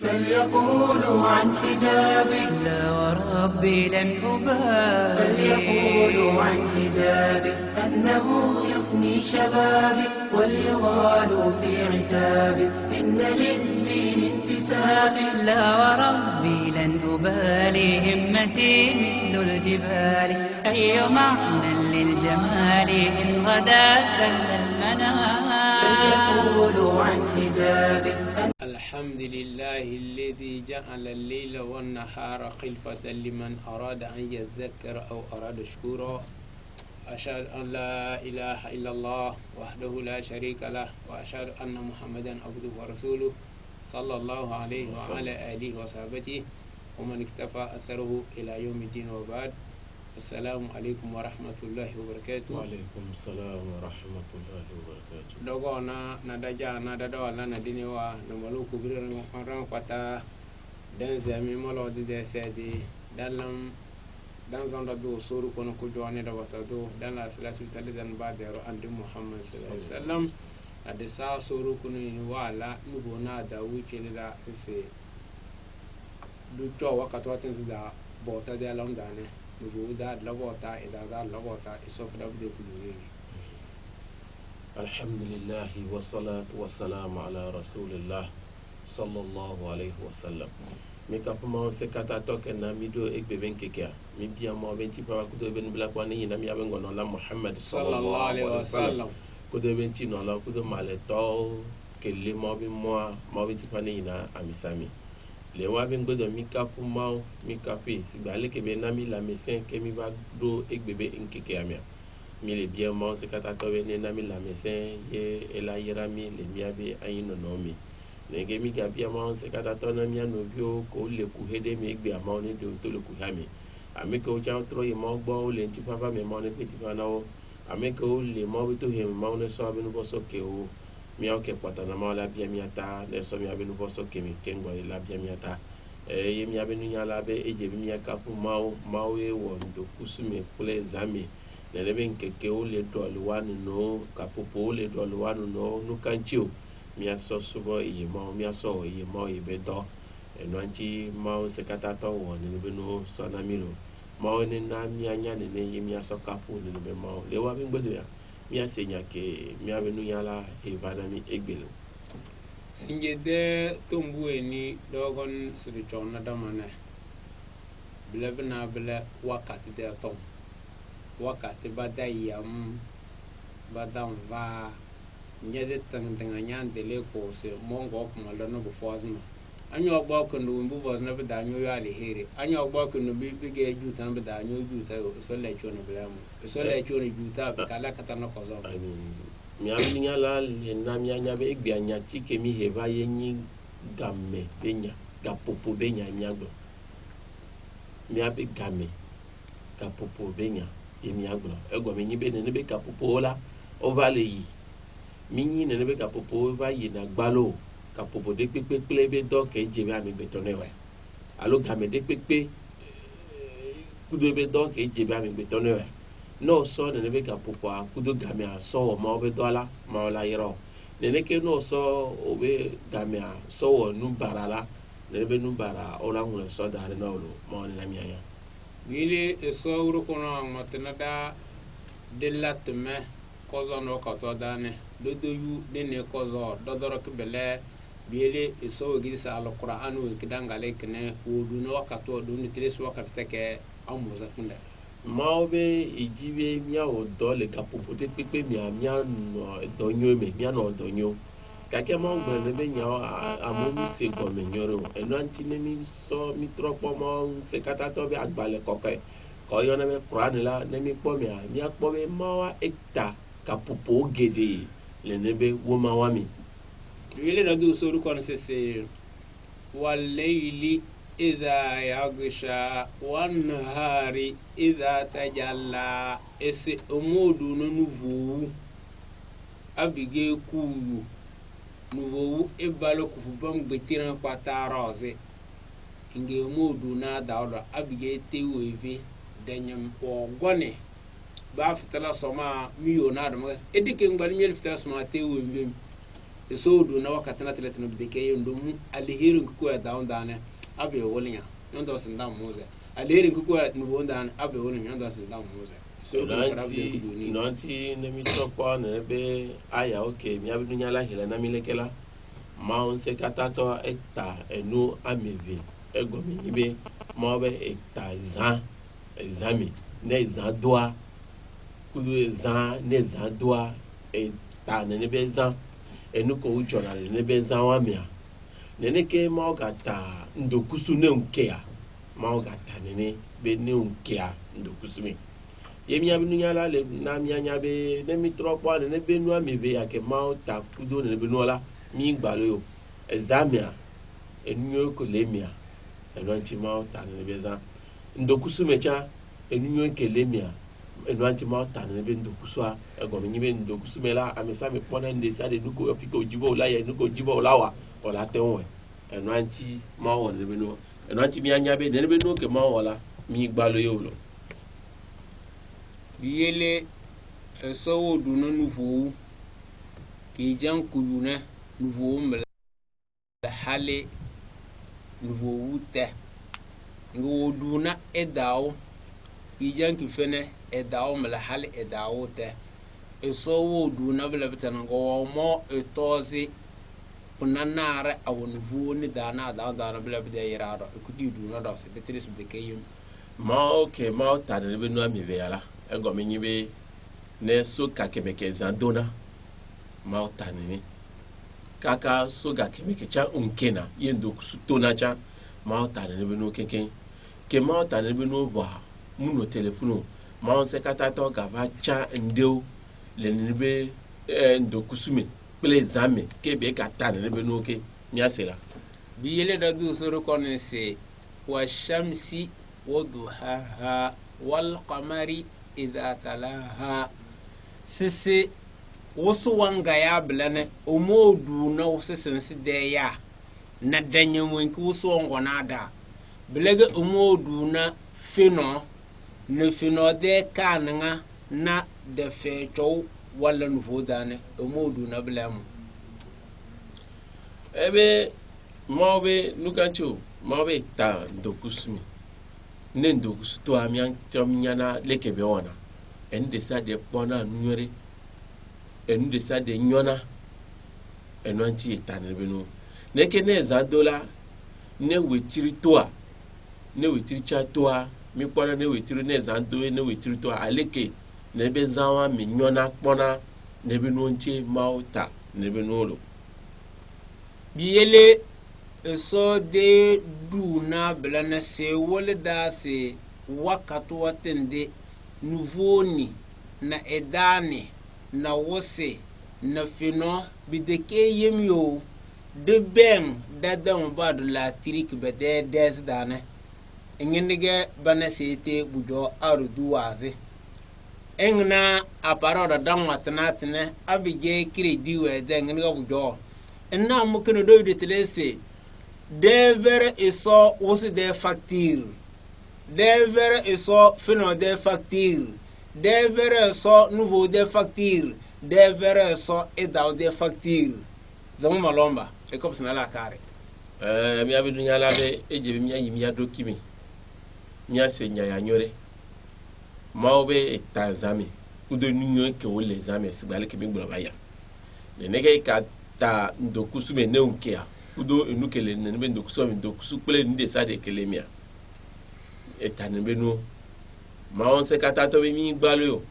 فليقولوا عن حجابي لا وربي لن أبالي. فليقولوا عن حجابي أنه يفني شبابي وليغالوا في عتابي إن للدين انتسابي. لا وربي لن أبالي همتي مثل الجبال أي معنى للجمال إن غدا سهل المنام. فليقولوا عن حجابي الحمد لله الذي جعل الليل والنهار خلفة لمن أراد أن يذكر أو أراد شكورا. أشهد أن لا إله إلا الله وحده لا شريك له وأشهد أن محمدا عبده ورسوله صلى الله عليه وعلى آله وصحبه ومن اكتفى أثره إلى يوم الدين وبعد. السلام عليكم ورحمة الله وبركاته. وعليكم السلام ورحمة الله وبركاته. Dogona na daja na dadola na diniwa na maluku biran ran kwata dan zami malo de sedi dalam dan zonda do suru kono ko joni da wata do dan la salatu talidan badaro andi Muhammad sallallahu alaihi wasallam ade sa suru kono ni wala nugo na da wuce da ese du jo wakato tin da bota de alam dane nugo da labota ida da labota isof da bude ku yuri. الحمد لله والصلاة والسلام على رسول الله صلى الله عليه وسلم. Mika puma sekata toke na mido ekbe benkekia. Mibia mo benti pa kudo ben black one na mi abengo no la Muhammad sallallahu alaihi wasallam. Kudo benti no la kudo maleto kele mo bi mo benti pa na amisami. Le wa ben godo mika puma mika pe sigale ke be na mi la mesin ke mi ba do ekbe benkekia mia. Mi le bien mo se kata to ne na mi la mesin ye ela yera mi le mi abe ayino no mi nege mi ga bia mo se kata to na mi no bio ko le ku hede mi egbe ama ni do to le ku ha mi ame ko ja tro ye mo gbo le nti papa me mo ne pe ti bana o ame ko le mo bi to he mo ne so abinu bo so ke o mi o ke pata na mo la bia mi ata ne so mi abinu bo so ke mi kengo la bia mi ata ye mi abinu nya la be eje mi ya kapu mau e wo ndo kusume kule zami nene ben keke o le do alwanu no kapopo le do alwanu no no kanchio mi aso subo ye mo mi aso ye mo ye be do eno anchi mo se kata to wo ne be no so na mi lo mo ne na mi anya ne ye mi aso kapo ne be mo le wa be gbedo ya mi asenya ke mi abenu yala e bana mi egbelo Sinje de tumbu eni dogon sirichon na damane blebna bele wakati de tom wakati badayam badam va nyede tang nyan de le ko se mongo ko malo no bofozma anyo gba ko no mbu voz na beda anyo ya le here anyo gba ko no bi ge jutan beda anyo juta so le chono blamo so le chono juta kala kata no ko zo amin mi amnya la le na mi anya be egbe anya tike mi heba ye nyi gamme benya gapopo benya nyagbo mi abe game gapopo benya emi agbo ego mi nyi be ne be kapopo la o va le yi mi nyi ne be kapopo va yi na gbalo kapopo de pepe be do ke je be ami betone we alo game de pepe kudo be do ke je be ami betone we no so ne be kapopo a kudo game a so ma o be do la ma o la yero ne ke no so o be game a so o nu barala ne be nu bara o la ngun so da re no lo ma o ne na mi aya wili esawru kono matna da delatme kozo no kato dane dodo yu dene kozo dodoro kbele biele esawu gisa alquran o kidangale kne odu no kato do ni tres wakati teke amuza kunda maobe ijibe mia o do le kapopo de pepe mia no donyo me mia no donyo kake mo gbe ne be nya amomi se gome nyoro eno antine mi so mi tropo mo se kata to be agbale koke ko yo na me Quran la ne mi po mi akpo be ma ekta kapopo gede le ne be wo ma wa mi wili na do so ko se wallayli idha yaghsha wan nahari idha tajalla ese omodu no nuvu abige kuyu nuvu ebalo kufubam gbetiran kwataroze inge omodu na dawda abige tewevi danyam ogone ba fitala soma miyo na da magas edike ngbali mel fitala soma tewevi so do na wakati na teletin bi ke yendo mu alihirin ku ya down dane abe wolinya yondo sin dam muze alihirin ku no wondan abe wolinya yondo sin dam muze so do rabbe ku duni nanti ne mi topo ne be aya okay mi abidu nyala hila na milekela ma on se katato eta enu ameve egomi nibe ma be eta zan exami ne zan doa kudu zan ne zan doa eta ne be zan enu ko ujona ne be zan wa mia ne ke ma o gata ndokusu ne nkea ma o gata ne be ne nkea ndokusu mi yemi abinu nyala le na mianya be ne mi tropo ne be nu ameve ya ke ma ta kudo ne be nu la mi gbalo yo examia enu ko lemia enu anti ma ta ne be za ndokusu mecha enu ke lemia enu anti ma ta ne be ndokusu a ego mi be ndokusu mela amesa me pona nde sa de nuko ofika ojibo la ya nuko ojibo la wa o la tenwe enu anti ma won ne be nu enu anti mi anya be ne be nu ke ma wala mi gbalo yo lo yele so do no nuvo ki jan kuyuna nuvo mala hale nuvo wute ngo duna edaw ki jan ki fene edaw mala hale edaw te so duna bela betana ngo mo etozi punanara awu nuvo ni dana dana bela beda yirado ku di duna do se tetris de kayim ma okay ma ta ne be nu ameve yala ego mi nyibe ne so ka kemeke zandona ma ta ne kaka so ga kemeke cha unkena yendo kusutona cha ma ta ne be nu kenken ke ma ta ne be nu ba muno telefono ma on se kata to ga ba cha ndeu le ne be ndo kusume pele zame ke be ka ta ne be nu ke mi asera bi yele da du so rekone se wa shamsi wa duhaha wal qamari idha talaha sisi wasu wanga ya blane omodu na wasu sensi de ya na danyen wanki wasu wangona da blege omodu na fino de kananga na da fecho wala nuvo dane omodu na blemu ebe mobe nukancho mobe ta ndokusumi ne ndokusu to amian tomnyana lekebe ona en de sa de pona nuere en de sa de nyona en anti etane benu ne ke ne za dola ne wetiri toa ne wetiri cha toa mi pona ne wetiri ne za do ne wetiri toa aleke ne be zawa mi nyona pona ne benu nche mauta ne benu lo biyele so de duna blana se wole da se wakatu watende nuvoni na edani na wose na fino bideke yemyo de ben dadan badu la tirik bede des dane ngendige bana sete bujo arudu waze engna aparoda damwatnatne abige kredi wede ngenga bujo enna mukene do de telese devere iso wosi de facture devere iso fino de facture devere iso nouveau de facture devere iso edaw de facture zamu malomba e ko sina la kare mi abidu nyala be eje mi ayi mi adokimi mi asenya ya nyore maobe etazami udo nunyo ke wole zame sigbale ke mi gboro baya ne nege ka ta ndokusu me neunkea udo enukele ne be ndokusu me ndokusu pele ni de sa de kelemia etanebe no ma on se kata to be mi gbalo yo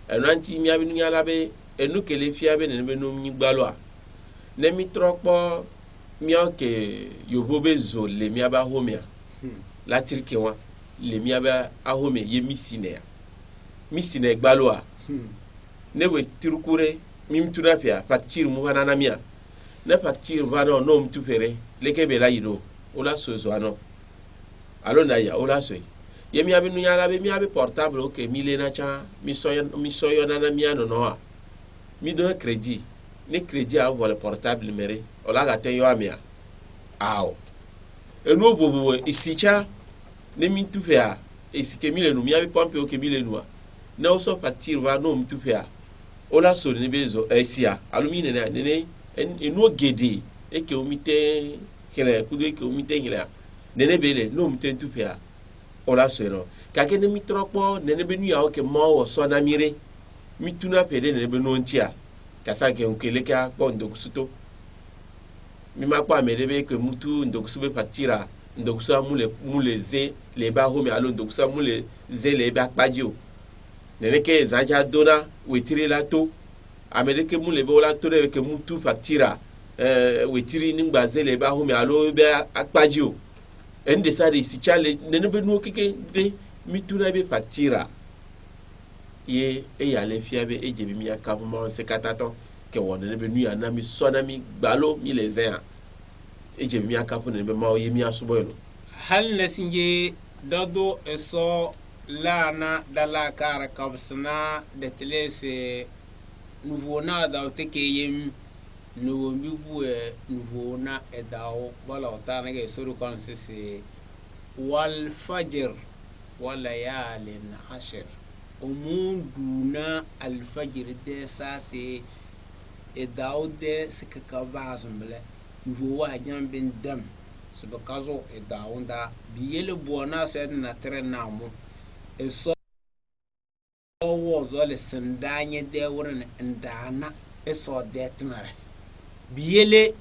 enanti mi abinu nyala be enukele fia be ne be no mi gbalo a ne mi tropo mi oke yobo be zo le mi aba homia la tirike wa le mi aba ahome ye misine gbalo a ne we tirukure mi mtuna pia facture mu hanana mia ne facture vano no mtupere leke be la yido ola sozo ano alona ya ola so yemi abinu nyala be mi abi portable okay mi na cha mi soyo nana mi ano no a mi do credit ne credit a vole portable mere ola ga ten yo amia awo enu obobo isicha ne mi tupe a isike mi le nu mi abi pompe okay mi le nu a ne oso facture vano mtupe a ola so ni bezo esia alumine ne eno gede eke omite hele kudo eke omite hele nene bele no omite ntupia ola sero kake ne mitropo nene benu ya oke mo wo so na mire mituna pede nene benu ntia kasa ke onkele ka pondo kusuto mi makpa merebe ke mutu ndokusube patira ndokusa mule ze le ba homi alo ndokusa mule ze le ba kpajio nene ke zaja dona wetiri la to amerike mule be la to de ke mutu patira wetiri ningba ze le ba homi alo be akpajio ende sa de sichale nene be no keke de mituna be patira ye ya le fiabe ejebi mi akabuma se katato ke wonene be nu ya na mi sona mi gbalo mi le zea ejebi mi akapu ne be ma ye mi asuboyelo hal nasinje dodo eso lana dala kara kabsna de telese nouveau na da teke yem no mi bue nouveau na edaw bala otana ge suru kon sisi wal fajr wa layalin ashr umunduna al fajr de sate edaw de sikka bazumble nouveau wa jambin dam subakazo edaunda biyele buona sed na trenamu eso wo zole sandanye de wurin ndana eso de tnare biyele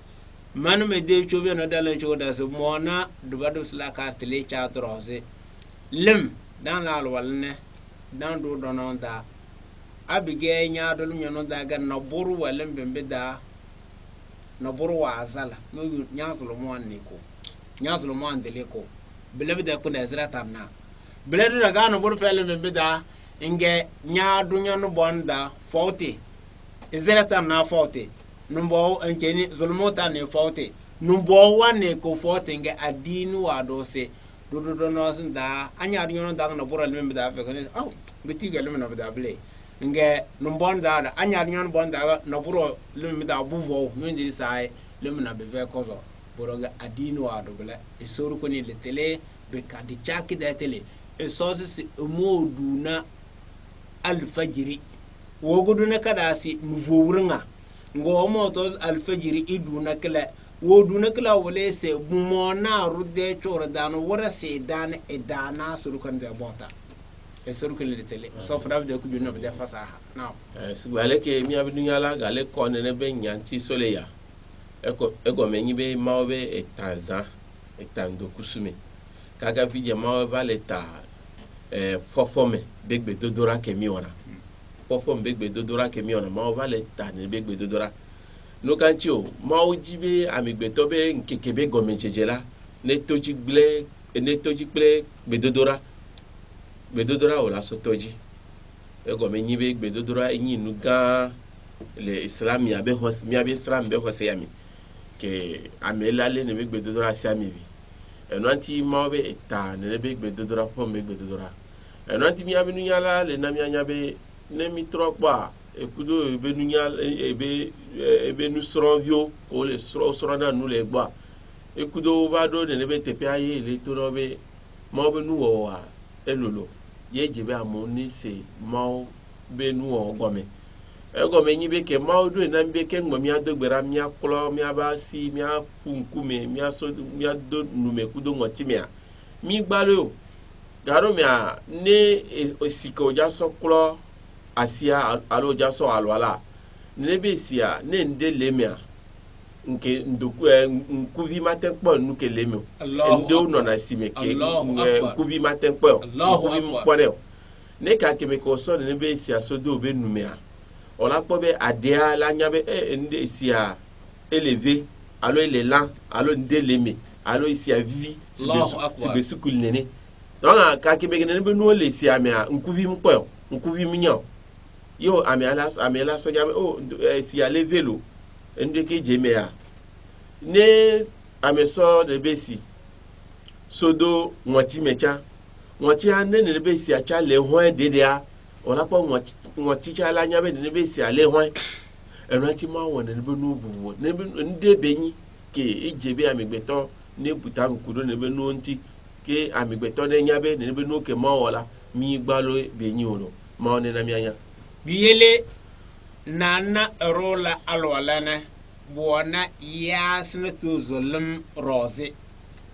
manu me de chobe no dalen choda so mona dubadu sla kartele cha trose lim dan la walne dan do dononda abige nya do nyono daga na buru walem bembe da na buru wa azala no nya zulu mo anniko nyazulu mo andeleko belebi de kuna ezratarna beledu daga no buru fele bembeda inge nyaadu nyanu bonda 40 ezratarna 40 numbo enkeni zulmota ne 40 numbo wane ko 40 nge adinu wadose do no sinda anya adu nyanu daga no buru bembeda fe ko aw bitiga lemi no beda ble nge numbo nda anya adu nyanu bonda no buru bembeda buvo no ndiri sai lemi na beve kozo boroga adino adobla e soru ko ni le tele be kadi chaki da tele e sosi moduna alfajiri woguduna kada si mvowrunga ngo moto alfajiri iduna kala woduna kala wole se bumona rude chora dano wora se dan e dana soru ko de bota e soru ko le tele so fana de ku junna be fasaha now sigwale ke mi abidunya la gale ko ne be nyanti soleya ego menyi be maobe etanza etando kusume kaga vije maobe baleta fofome begbe dodora kemiona fofome begbe dodora kemiona maobe baleta ne begbe dodora no kanchio mawo jibe amigbe tobe nkekebe gomejejela ne toji gble bedodora wala sotoji ego menyi be bedodora enyi nuga le islam ya be hos mi abe islam be hos yami ke amelale ne begbe dodora siamibi enwanti maobe eta ne begbe dodora po begbe dodora enwanti mi abinu yala le na mi anyabe ne mi trokpa ekudo ebenu yala ebe nu srovio ko le sro na nu le gba ekudo bado ne be tepe aye le to no be maobe nu wo wa elolo yejebe amoni se maobe nu wo gome ego menyi be ke maudu na mbe ke ngmo mi adogbera mi aklo mi abasi mi afunkume mi asodu mi ado nume kudo ngotimia mi gbalo garo mi a ne osiko jaso klo asia alo jaso alwala ne be sia ne ndele mia nke ndoku nkuvi matenpo nuke lemi ndo no na simeke nkuvi matenpo nkuvi mpore ne ka kemiko so ne be sia sodo be numea ola pobe adea la nyabe ende sia élevé alo elela alo ndeleme alo isia vivi sibe sukul nene donc ka kebe nene be no le sia me nkuvi mpo nkuvi minyo yo amela so nyabe sia le velo ende ke jemea ne ameso de besi sodo nwati mecha nwati ane ne besi acha le hoen dedea ola po nwati cha la nyabe ne besi ale hoen enati ma won ne be no buwo ne be nde benyi ke ejebe amigbeto ne buta nkudo ne be no nti ke amigbeto ne nyabe ne be no ke ma wala mi gbalo benyi ono ma ne na mi anya biyele nana rola alwalana buona yasna to zulum rozi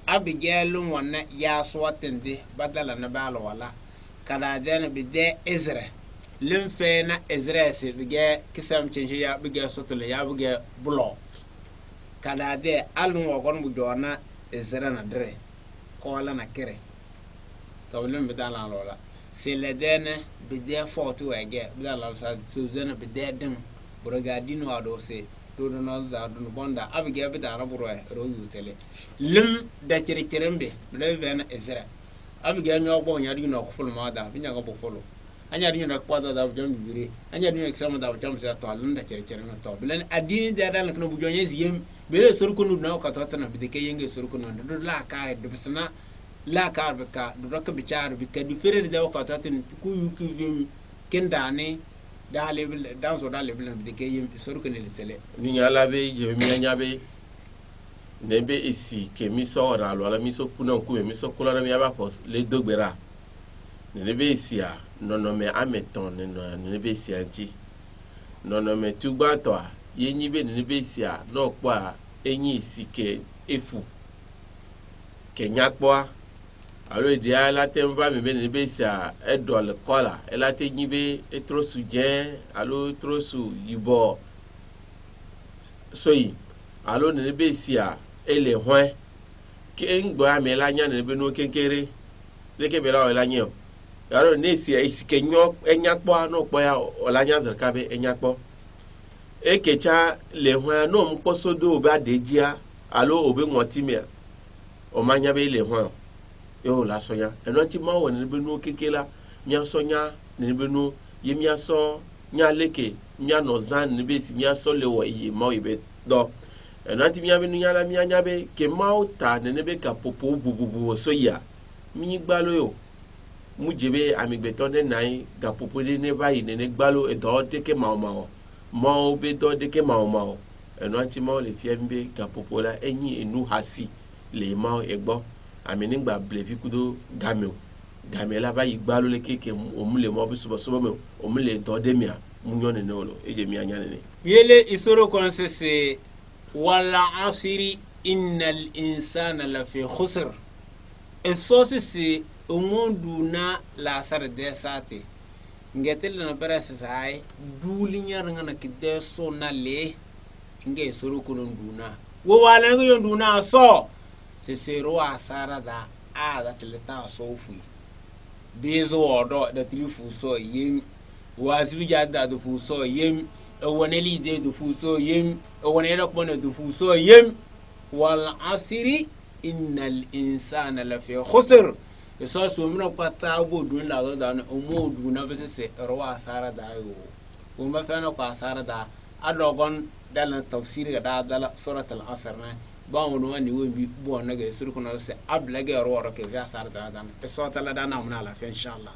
abigelun wanna yaswatinde badala na bala wala kada den bide ezra lim fena ezra se bige kisam chinji ya bige sotole ya bige bulo kada de alun wogon bu jona ezra na dre kola na kire to lim bidala lola se le den bide fotu ege bidala sa suzana bide dem buragadino ado se do no da do bonda abige bida na buro ro yutele lim da kirikirembe le ven ezra abige nyo gbo nya di no ko fulu ma da binya go fulu anya di no ko da jam bire anya di exam da jam se to lim da kirikirembe to bilen adini da dan ko bu jonye ziyem bere sur ko nu na ko to na bide ke yenge sur ko no do la kare do bisna la kar be ka do rok bi char bi ka di fere da ko to tin ku yu ku vim kendane da level dans so da level bi ke yim sur ko ne tele ni nyala be je mi nya be ne be isi ke mi so ra lo ala mi so funa ku mi so kula na mi aba pos le dogbera ne be isi a nono me ameton ne be isi anti nono me tugba to a ye nyi be ne be isi a no pa enyi isi ke efu ke nyakpo alo dia la temba mi be ne be isi a edol kola ela te nyi be etrosu je alo trosu yibo soyi alo ne be isi a ele hwe ke ngbo amela nya ne be no kenkere leke be la ola nyo alo ne isi a isi ke nyo enyakpo no po ya ola nya zerka be enyakpo ekecha le hwe no mposodo ba dejia alo obe motimia o manya be le hwe yo la sonya eno ti ma won ne be no kekela nya sonya ne be no yemia so nya leke nya no zan ne be si nya so le wo yi ma ibe do eno ti nya be nya la nya be ke ma uta ne be ka popo bububu so ya mi gbalo yo mu jebe amigbeto ne nai ga popo ne bayi ne gbalo e do de ke ma ma be do de ke ma eno ti ma le fi mbe ga popo la enyi enu hasi le ma egbo amini gba blevi kudo gamela ba igbalo le keke omule mo biso so mo omule to de mia munyo ne no eje mi anya ne yele isoro kon se wala asiri innal insana la fi khusr esosi se omundu na la sar de sate ngetel na barasa sai dulinya ngana kide so na le nge isoro kon nduna wo wala ngo nduna so se ro asara da da teleta so fu bezo odo da trifu so yem wasu ja da do fu so yem woneli de do fu so yem wonela ko ne do fu so yem wal asri innal insana la fi khusr so so mina pata bodun la da na omodu na se ro asara da yo o ma fa na ko asara da adogon dalan tafsir ga da surat al asr na ba wono wani won bi bo na ga sur kono se ablage ro ke fi asara da dan so ta la da na mun ala fi inshallah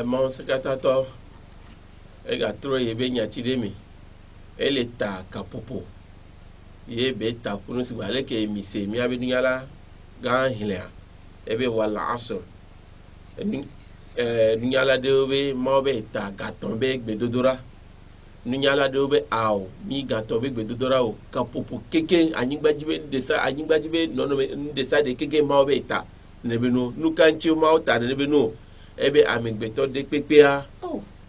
mon sekatato e ga tro ye be nya ti de mi ele ta kapopo ye be ta funu si wale ke mi se mi abi nyala ga hilya e be wala asr ni nyala de be mo be ta ga ton be gbedodora nunyala de be aw mi gato be gbedodora o kapopo keke anyigbajibe nono ndesa de keke ma be ta ne be no nukanchi ma ta ne be no ebe amigbeto de pepea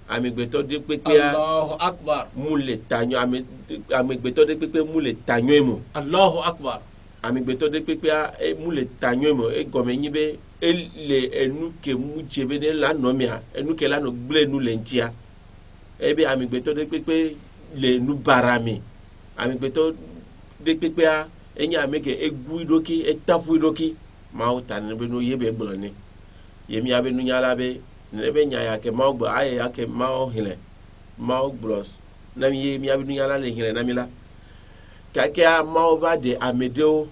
amigbeto de pepea Allahu akbar mule tanyo amigbeto de pepe mule tanyo emo Allahu akbar amigbeto de pepea mule tanyo emo e gome nyibe ele enu ke mu jebe ne la no mia enu ke la no gble nu lentia ebe amigbeto de pepe le nu barami amigbeto de pepe a enya ameke egu idoki etafu idoki ma uta ne be no yebe gblo ni yemi abe nu nyala be ne be nya ya ke ma ogbo aye ya ke ma o hile ma ogblos na mi yemi abe nu nyala le hile na mi la ka ke a ma o ba de amedeo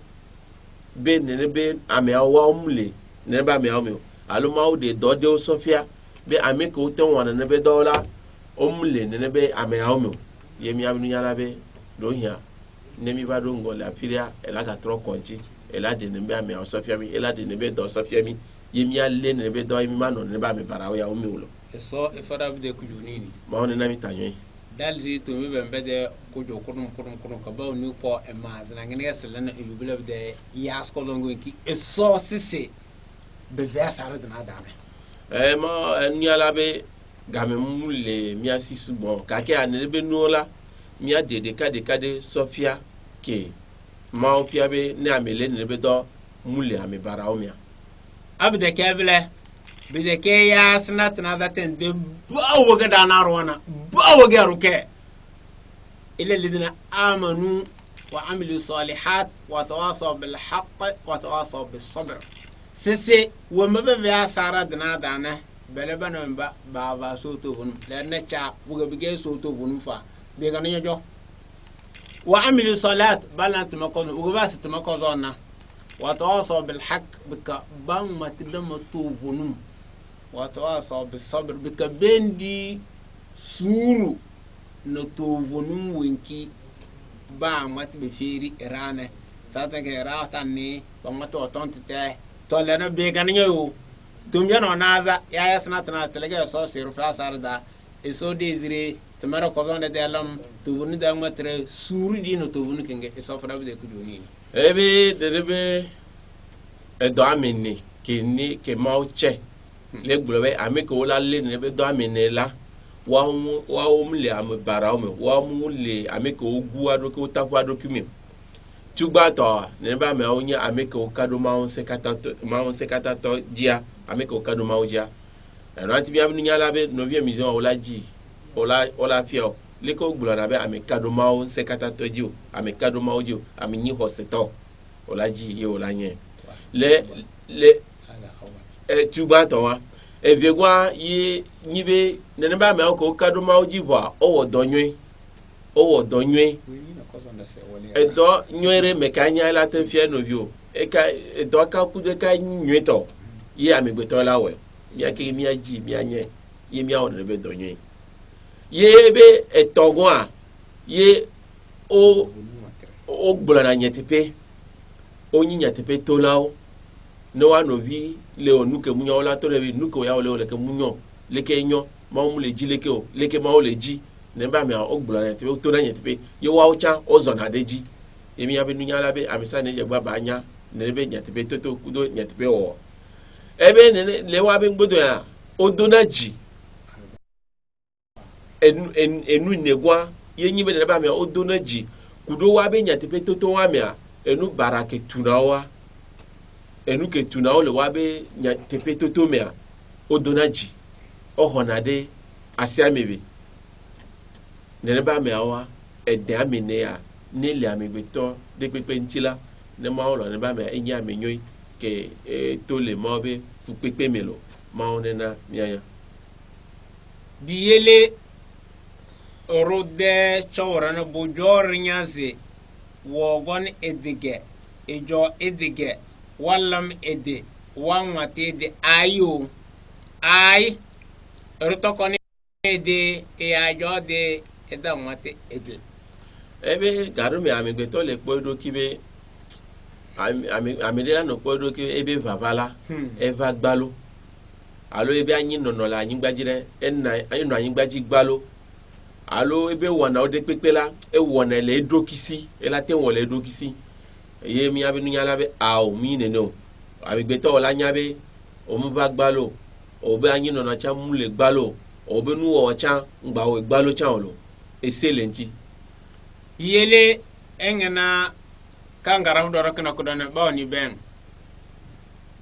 be ne be ame awa omle ne ba me ame alu ma o de do de o sofia be ameke o te wona ne be do la omle ne be ame awo yemi abe nu nyala be do hia ne mi ba do ngol afiria ela ga tro konchi ela de ne be ame awo sofia mi ela de ne be do sofia mi yemi alle ne be do yemi mano ne ba me para o ya o mi ulo so ifada bi de kujuni ni ma on na mi tanyo dal zi to mi ben bede ko jo kurum ka ba ni ko e ma zana ngene selena e yubile bede yas ko longo ki e so sisi be vesare de nada ma nyala be game mule mi asisu bon ka ke anele be nola mi ade de kade Sofia ke ma o pia be ne amele ne be do mule ame bara o mia abde kebele bide ke ya snat na zaten de bawo ga dana rona bawo ga ruke ila alladhina amanu wa amilu salihat wa tawasaw bil haqq wa tawasaw bis sabr sese wo mebe ya sara dana dana bele bana ba so to hun le na cha buga bige so to hun fa be ga nyo wa amilu salat balant makon ugo bas to makozona wa tawasaw bil haqq bika ban matdama to hunum wa tawasaw bis sabr bika bendi suru no to hunum winki ba mat be feri irane sata ke rata ni ba mato tonte to le na be ga nyo tumya no naza ya yasna tana telege so siru fa sarda eso desire tumara ko zonde de lam tubuni da matre suru di no tubuni kenge eso fra de kuduni ebe de e do amene ke ni ke mauche le gbulobe ame ko la le ne be do amene la wa mu le am bara o me wa mu le ame ko gu ado ko tafu ado kimi tugba to ne ba me onye ame ko kado ma on sekata to dia ame ko kado ma ojia no anti bi amnu nyala be no bi emizo ola fio le ko gbulo na be ame kado ma on sekata to ji ame kado ma oji ame nyi hoseto ola ji ye ola nye le tugba to wa e viegwa ye nyibe ne ba me ko kado ma oji wa owo donwe edo nywere mekanya la tenfia novio eka edo aka kude ka nyweto ye amegbeto la we mi ake mi aji mi anye ye mi awon be do nwe ye be etogun a ye o gbola na nyetepe onyi nyetepe to lawo no wa novi le onuke munyo la to le nuke ya ole ke munyo leke nyo ma mu le ji leke o leke ma o le ji ne ba mi o gbola na nyetepe to na nyetepe ye wa ucha ozo na deji emi ya be nunya la be amisa ne je gba ba anya ne be nyetepe to kudo nyetepe o ebe ne le wa be ngbodo ya odonaji enu negwa ye nyibe ne ba mi odonaji kudo wa be nyetepe to wa mi a enu barake tunawa enu ke tunawo le wa be nyetepe to mi a odonaji ohonade asiamebe ne ba mi awa ede amene ya ne le amegbeto de pepe ntila ne ma olo ne ba mi enyi amenyoy ke to le mo be fu pepe melo ma one na miaya biyele rode chawra na bujor nyaze wogon edige ejo edige wallam ede wanwate de ayo ay rutokoni ede e ajo de eda nwate ede ebe garu mi amegbeto le podo kibe amedela no podo kibe ebe vavala eva gbalo alo ebe anyi nono la anyi gbajire eno anyi gbaji gbalo alo ebe wona ode pepela e wona le dokisi ela te wona le dokisi ye mi abinu nyala be aw mi neno amegbeto ola nyabe o mu ba gbalo obe anyi nono cha mu le gbalo obe nu wo cha ngba o gbalo cha olo excelenti yele engena kangaram do rakna ko don ba ni ben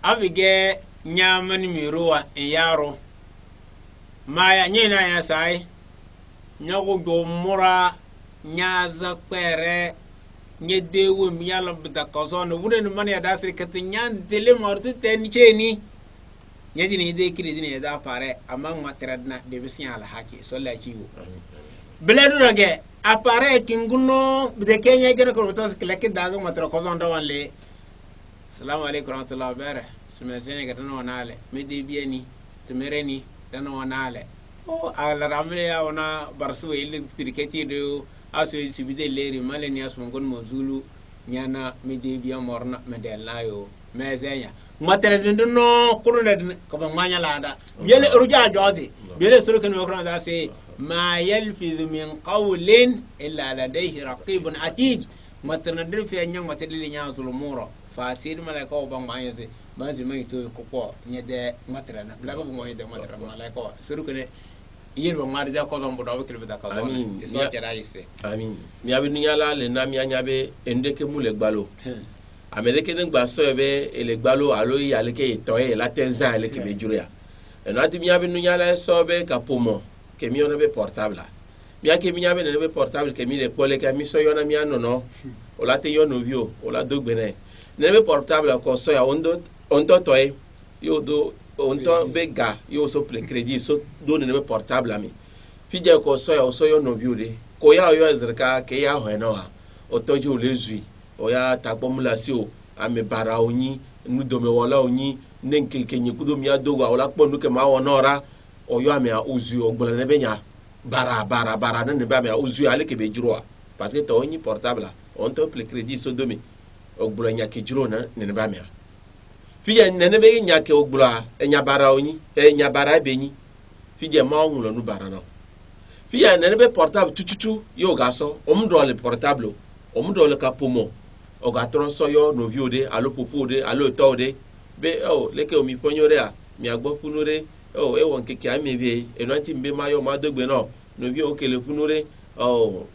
avige nyamani miruwa yaro maya nyina ya sai nyago go mura nyaza kwere nyedewo mi yalo bita kosono wuren man ya dasri kati nyan dele mortu ten cheni nyedi ni de kiri dine da pare amang matradna de bisiala haki solla kiwo bledu roge apare kinguno de kenya gene ko tos kleki dago matra kosono do wanle assalamu alaykum warahmatullahi wabarakatuh sumesene ga dano nale mede bieni temereni dano nale o ala ramle ya ona barsu ile tiriketi do aso sibide leri maleni asmo gon mozulu nyana mede biya morna medela yo mesenya matre dino kuruna ko ba manya lada biele ruja jodi biele suru kan ko da se ما يلفظ من قول إلا لديه رقيب عتيد متندر في أن يوم تدل نياز الأمور فاسير ملاك أو بان مايزي بانزي ما يتوه كوبا نيدا مترنا بلاك أبو ما يدا مترنا ملاك أو سرقة يربى ما رجع كذا بدو بكرة بتاع كذا آمين يسوع كرايسة آمين ميابي نيالا لنا ميانيابي إندك مولك بالو Amerike den gbaso ebe ele gbalo alo yi aleke toye la tenza aleke be juria eno ati mi abi nunya la so be kapomo ke mi ona be portable mi ake mi abi ne be portable ke mi le pole ke mi so yona mi anono o la te yono bio o la dogbe ne be portable ko so ya ondo toye yo do onto be ga yo so play credit so do ne be portable ami fije ko so ya o so yono bio de ko ya yo ezrika ke ya ho eno ha o toju le zui oya tagbomula si o ame bara onyi nudome wala onyi nenke nyekudo mi adogo wala kponu ke ma wonora oyo ame a uzu ogbola ne benya bara ne be ame a uzu ale ke be juro parce que to onyi portable on to play credit so domi ogbola nya ke juro na ne be ame fije ne be nya ke ogbola enya bara onyi enya bara benyi fije ma onwulo nu bara no fije ne be portable tututu yo gaso omdo le portable omdo le kapomo oga tronso yo no viode alo popode alo tode be o leke o mi ponyore a mi agbo funure o e won keke amebe e no anti mbe mayo ma dogbe no vi o kele funure o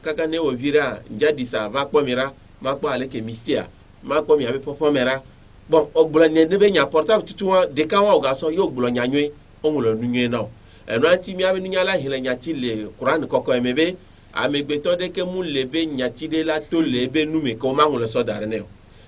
kaka ne o vira njadi sa va pomira ma po aleke mistia ma po mi abe popomera bon ogbola ne be nya portable tutuwa de kan wa oga so yo ogbola nya nwe o mulo nunwe no e no anti mi abe nunya la hile nya ti le Quran koko emebe amegbeto de ke mu lebe nyatide la to lebe nume ko ma ngolo so darne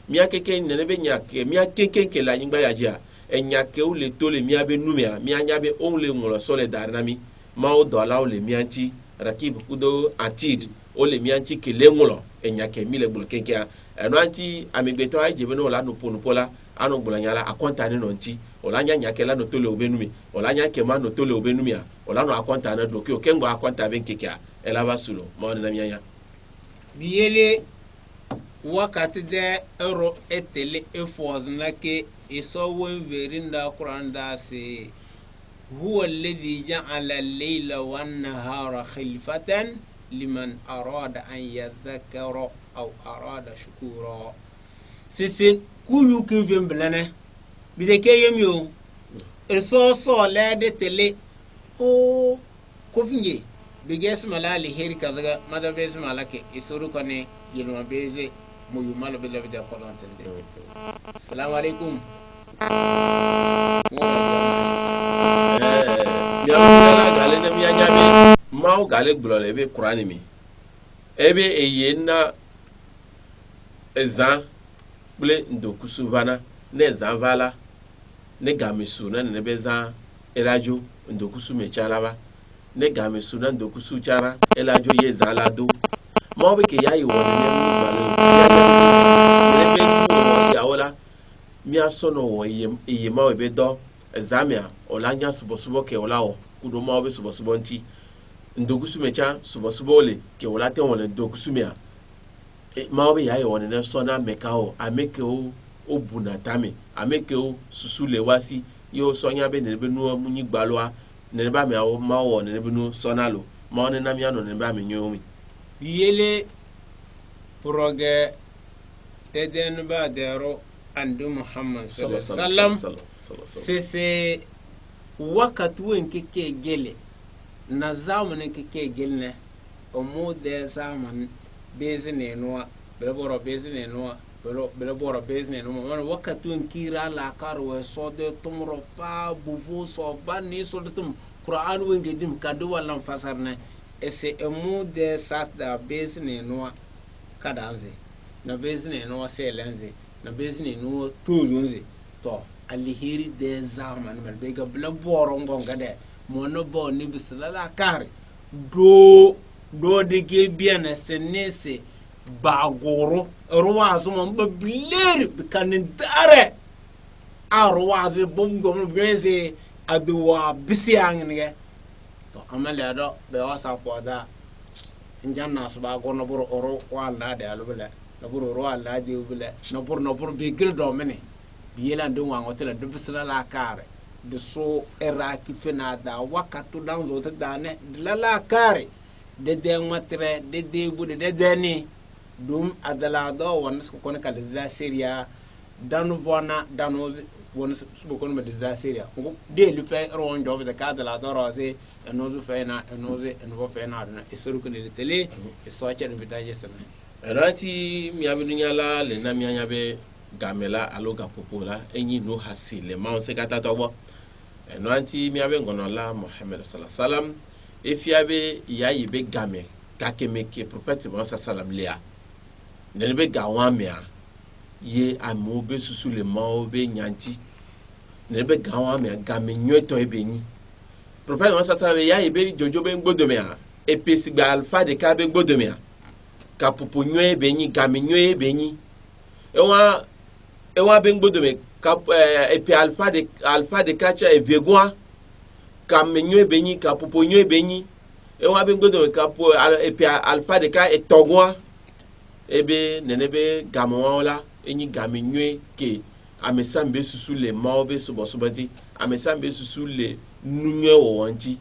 mia keke ne be nyake mia keke ke la nyingba yaja enyake u le to le mia be nume a mia nya be on le ngolo so le darna mi ma o do la o le mianti rakib kudo atid o le mianti ke le ngolo enyake mi le gbo keke a eno anti amegbeto ai jebe no la no ponu pola anu gbo nyala akonta ne no nti o la nya nyake la no to le obenume o la nya ke ma no to le obenumi a o la no akonta na do ke o kengbo akonta ben keke a elava sulo maone na mianya biyele wakati de ero etele efos nake isowo verinda Quran da se huwa alladhi ja'ala al-layla wan-nahara khilfatan liman arada an yadhakkara aw arada shukura sisi kuyu kivem blane bideke yemyo eso so lede tele o kofinge biges malali heri kazaga mada bes malake isuru kone yelma beze muyu malo bela bida kolantende assalamu alaikum ya gale na mi anyabe mawo gale gbulole be Qur'ani mi ebe eyena ezan ble ndokusu vana ne ezan vala ne gamisu na ne bezan elajo ndokusu mechalaba ne gamisu na ndokusu chara elajo ye zalado mawo be ke yayi woni ne mu balo ya be mu ya wala mi asono wo iye mawo be do examia olanya subosubo ke olawo kudo mawo be subosubo nti ndokusu mecha subosubo le ke olate won ndokusu mea mawo be yayi woni ne sona mekao ameke o bunatame ameke o susule wasi yo sonya be ne be nu munyi gbalwa ne ba me awo mawo ne be nu sonalo mawo ne na mi ano ne ba me nyomi yele proge teden ba dero andu Muhammad sallallahu alaihi wasallam sese wakati wen keke gele na zamanin keke gelne omo de zaman bezine noa beleboro bezine noa beleboro bezine noa wana wakati wen kira la karwe so de tumro pa buvu so bani so de tum Qur'an wen gedim kandu wala fasarne ese omo de sata bezine noa kadanze na bezine noa selenze na bezine noa tuzunze to alihiri de zaman man bega bla boro ngonga de mono bo ni bisala kar do de ge bien senese bagoro ruwazu mon ba bleri bikanin dare arwazu bongo mo beze aduwa bisiang nge to amale do be wasa poda njanna suba gono buru oro wala de alubele na buru oro wala de ubele na buru be gil do mene biyela ndo wango tela do bisala la kare de so eraki fena da wakatu dan zo ta dane lala kare de matre de bude de ni dum adala do won ko kon kal da seria danu vona danu won subo kon me da seria de lu fe ron job de kadala do rose enozu fe na enozu envo fe na na isuru ko de tele e so cha de bidaje sema enati miabe dunyala le na mianya be gamela aloga popola enyi no hasile ma on se kata tobo enati miabe ngonola Muhammad sallallahu alaihi wasallam efiabe yayi be gamel kakemeke prophète Muhammad sallallahu alaihi wasallam ne be gawamia ye amu be susu le ma be nyanti ne be gawamia game nyoto ebenyi prophète Muhammad sallallahu alaihi wasallam yayi be jojo be ngbodomia epesigba alpha de ka be ngbodomia ka popo nyoe benyi game nyoe benyi ewa be ngbodomia ka epi alpha de kacha evegwa ka menyo benyi ka popo nyo benyi ewa be ngodo ka po epi alpha de ka etogwa ebe nenebe gamwa enyi gamenyo ke amesambe susu le maobe sobosobati amesambe susu le nunyo wonti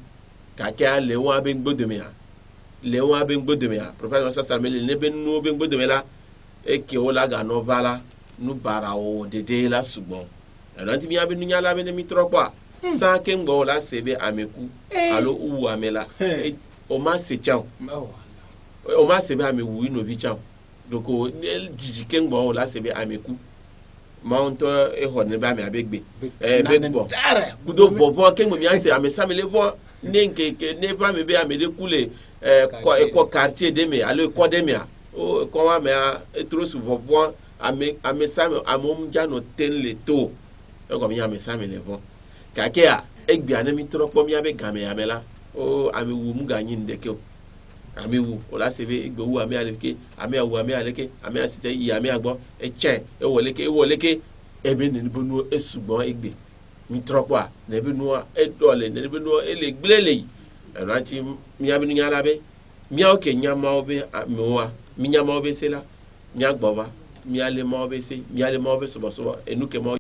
ka ka le wa be ngbodomia prophet Musa sallallahu nebe nu be ngbodomela eke ola ga novala nu bara o dede la sugbon ananti mi abi nunya la be ne mitropa sa ke ngbo la sebe ameku alo uwu amela o ma se chao o ma sebe amewu no bi chao doko jiji ke ngbo la sebe ameku mount e hodne ba me abegbe begbo gudo vovo ke ngbo mi ase amesamele vo nenke ke ne pa me be amede kule ko quartier de me alo ko de me o ko wa me etro su vovo amesame amom jano tenle to ko mi amesame le vo kake a egbi anemi tropo mi abe game amela o amewu mu ganyi ndeke o amewu o la seve egbewu ame aleke ame awu ame aleke ame asite yi ame agbo eche ewoleke ebe ne bonu esugbon egbe mi tropo a na ebe nu edole na ebe nu ele glele anati mi abe nu nyala be mi a oke nyama obe amewa mi nyama obe sela mi agboba mi ale ma obe se mi ale ma obe sobo enuke ma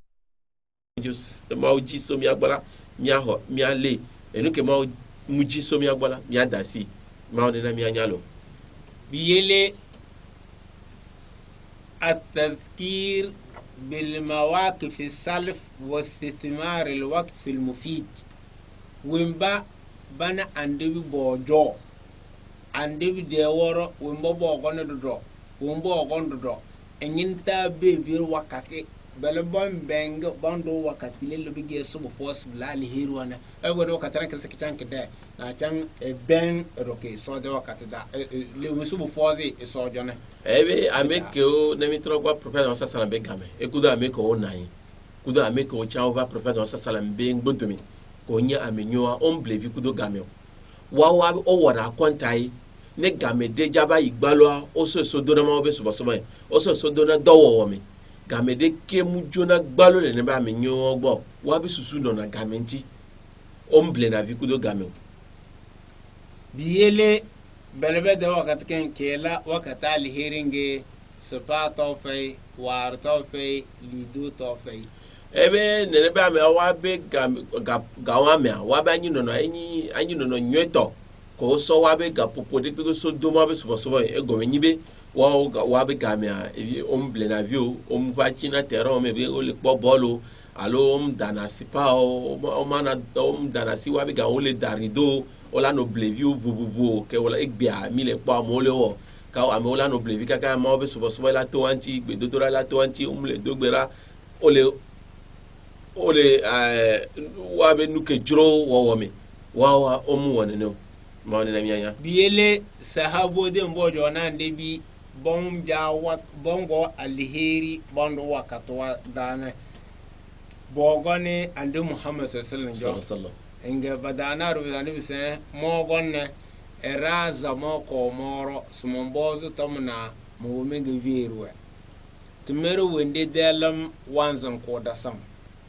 uji so mi agbala mi aho mi ale enuke ma muji so mi agbala mi adasi ma oni na mi anyalo biyele التذكير بالمواقف السلف واستثمار الوقت في المفيد ويمبا بنا اندبي بوجو اندبي ديورو ويمبا بوغون دودو ويمبا بوغون دودو enyinta bebir wakati bele bon beng bondo wakati le lobi ge subu force blali hirwana ay wono wakati ran kirse kitanke de na chan ben roke so de wakati da le subu force e so jone ebe ameke o na mitro kwa prophet Musa sallam be game e kudo ameke o nan kudo ameke o cha over prophet Musa sallam be ngbodomi ko nya amenyoa on blevi kudo game wa o wada kwantai ne game de jaba igbalo o so dona ma obe so so o so dona dowo mi game de ke mu jona gbalo le ne ba mi nyo gbo wa bi susu no na game nti omble na vi kudo game biyele belebe de wakati ken kela wakati alheringe spa tofai war tofai lido tofai ebe ne ba me wa be gawa me wa ba nyi no anyi no nyeto ko so wa be ga popo de pe so do ma be so e go nyibe wa be ga me e omble na view va china terrain me be o le po bolo alo dana sipa o mana dana si wa be ga o le darido o la no bleview vuvuvu ke wala egbia mi le po mo le wo ka o la no blevi kaka ma be so la to anti gbe dodora la to anti le dogbera o le wa be nuke juro wo mi wa o mu woni no mawni na mianya biyele sahabo de mbojo na ndebi bongo alheri bondo wakatwa dana bogone ande Muhammad sallallahu alaihi wasallam inga badana rubani bise mogonne eraza moko moro sumombozo tomna mumenga virwe tumero wende delam wanzan ko dasam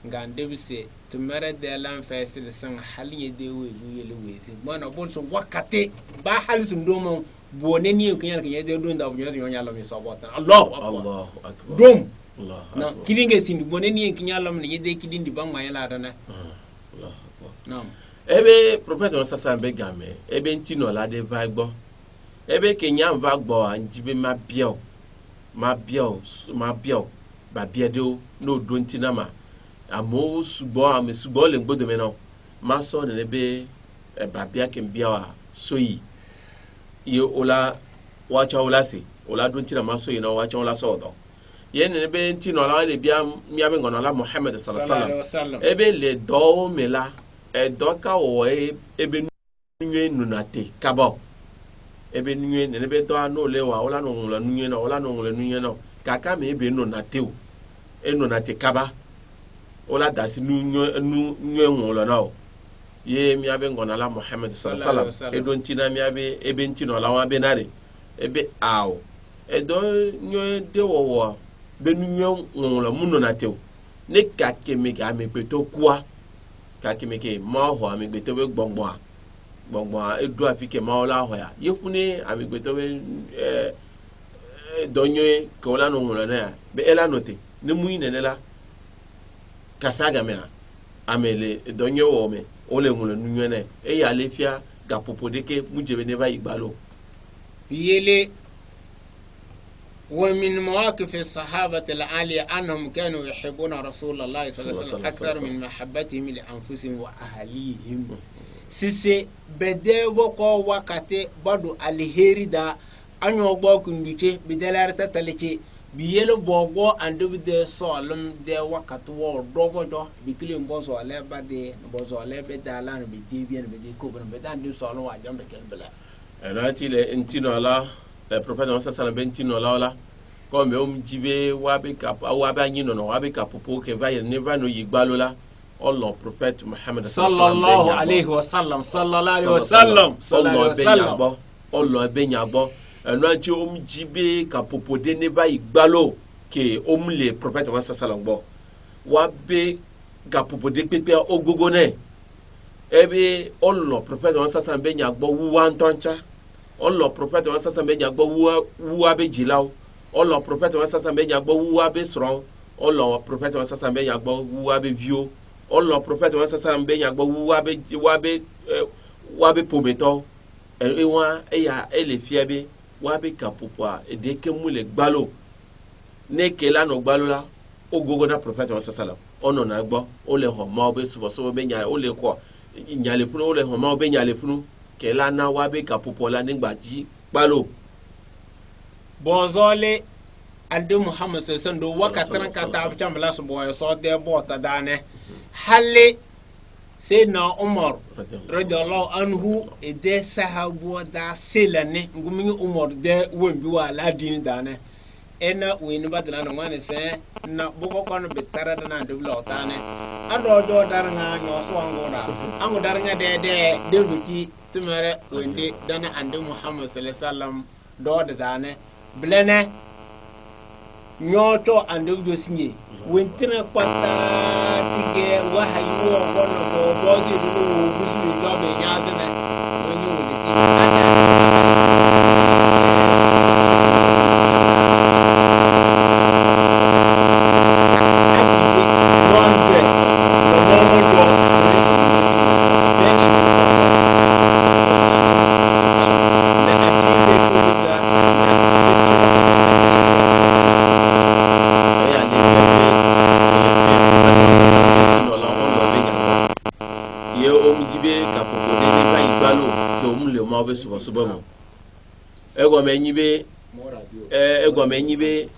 ngande bise tumere delam festi san haliye de wezu yele wezi mana bonso wakate ba halisum domo bone ni ko yalla ke de do nda bunyo nyonya lo mi sobota Allahu akbar dom Allah na kilinge sindi bone ni ko nyalla mi yede kidindi bangma yala dana Naam. Ebe prophète on sasa be game ebe ntino la de va gbo ebe kenya va gbo anjibe ma biao ba biado no do ntina ma amo subo le gbodo me no ma so ne be ba bia kem biawa soyi yo ola wacha ola se ola do ntina ma soyi no wacha ola so do ye ne be ntino la le bia mi abe ngono la Muhammad sallallahu alaihi wasallam ebe le do mela doka o ebe nwe nunate kabo ebe nwe ne be to anu le wa ola no nla nwe no kaka me ebe nunate o nunate kaba ola dasi nwe nlo no ye mi abe ngona la Muhammad sallallahu alaihi wasallam edo ntina mi abe ebe ntino la wa be nare ebe awo edo nwe de wo be nwe nlo mu nunate o ne kake me ga me peto kwa kakimeke ma ho amigbeto we gbongbo edu afike ma ola ho ya yefune amigbeto we donyo ko la no ngolo na be ela note ne mu ine la kasaga me amele donyo wo me ole ngolo nunyo na e ya lefia gapopodeke mujebe ne ba igbalo yele ومن مواقف الصحابة العالية أنهم كانوا يحبون رسول الله صلى الله عليه وسلم أكثر من محبتهم لأنفسهم وأهليهم سيسي بدأ وقو وقت بدو الهيري دا أنو بوكو نيكي بدلار تتلكي بيلو بوغو أندو بدأ سوالم دا وقت وردوغو جو بكلم بوزو على بدي بوزو على بدالان بدي بيان بدي كوبن بدان دي سوالم واجام بكل بلا أنا أتي لإنتينو على prophète on sasa la bentino la comme jibe wabe kap wabe anyino no wabe kapopo ke va ne va no yigbalo la Allah prophète Muhammad sallallahu alaihi wasallam Allah benyagbo eno anti jibe kapopo de ne va yigbalo ke le prophète on sasa la gbo wabe kapopo de pepe ogogo ne ebe Allah prophète on sasa benyagbo wu antoncha Allah prophète wa sasa be nyagbo wuwa be jilao Allah prophète wa sasa be nyagbo wuwa be sron Allah prophète wa sasa be nyagbo wuwa be vio Allah prophète wa sasa be nyagbo wuwa be pometo e wa e ya ele fiabe wa be kapopoa e de ke mule gbalo ne ke la no gbalo la ogogo na prophète wa sasa la ono na gbo o le ho ma be so be nya o le ko nyale funu o le ho ma be nyale funu kela na wabe kapopola ningba ji palo bozole ande Muhammad sallallahu alaihi wasallam wakatran ka ta chamla so boy so de bota dane halle sayyidina Umar radiyallahu anhu ede sahabu da selane ngumi Umar de wembi wala din dane ena wini badana no mane se na bugo kono bitara dana de blotane ado do daranga nyoso ango daranga de wuti tumere wende dana ande Muhammad sallallahu alaihi wasallam do de dane blene nyoto ande jo sinye wentina kwata tige wahayi wo kono ko bozi du wo gusmi do be nyazene wonyo wudi si subo ego menyibe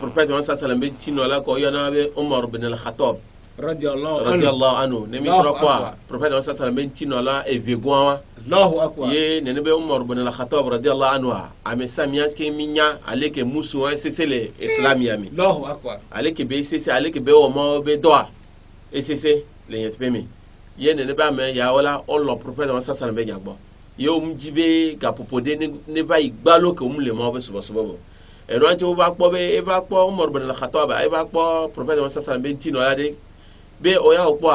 prophète wa sallallahu alaihi tino la ko yana be Umar ibn al-Khattab radiyallahu anhu ne mi kwa prophète wa sallallahu alaihi tino la e vegwa Allahu akbar ye ne be Umar ibn al-Khattab radiyallahu anhu amesamia ke minya aleke musu wa sesele islamia mi Allahu akbar aleke be o mo be doa sese le yetpemi ye ne ba me ya wala Allah prophète wa sallallahu alaihi nyagbo yo mjibe kapopode ne va igbalo ke le mo be subo eno anti o ba po be e ba po Umar ibn al-Khattab e ba po prophète Muhammad sallallahu alaihi tino la de be o ya o po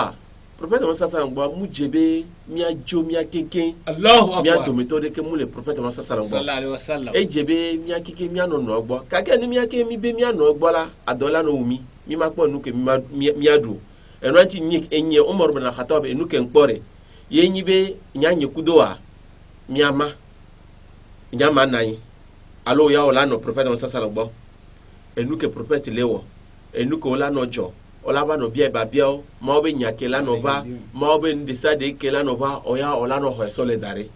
prophète Muhammad sallallahu alaihi wasallam mujebe mia jo mia keke Allahu akbar mia domito de ke le prophète Muhammad sallallahu alaihi wasallam e jebe mia keke mia no ogbo ka ke ni mia ke mi be mia no ogbo la adola no umi mi ma po nu ke mi adu enwanti nyik enye Umar bin Khattab enuke nkpore yenyi be nyanye kudoa miama nyama nai alo ya ola no prophet on sasala gbo enuke prophet lewo enuke ola no jo ola ba no bia ba bia ma obe nyake la no ba ma obe ndisa de ke la no ba oya ola no ho so le dare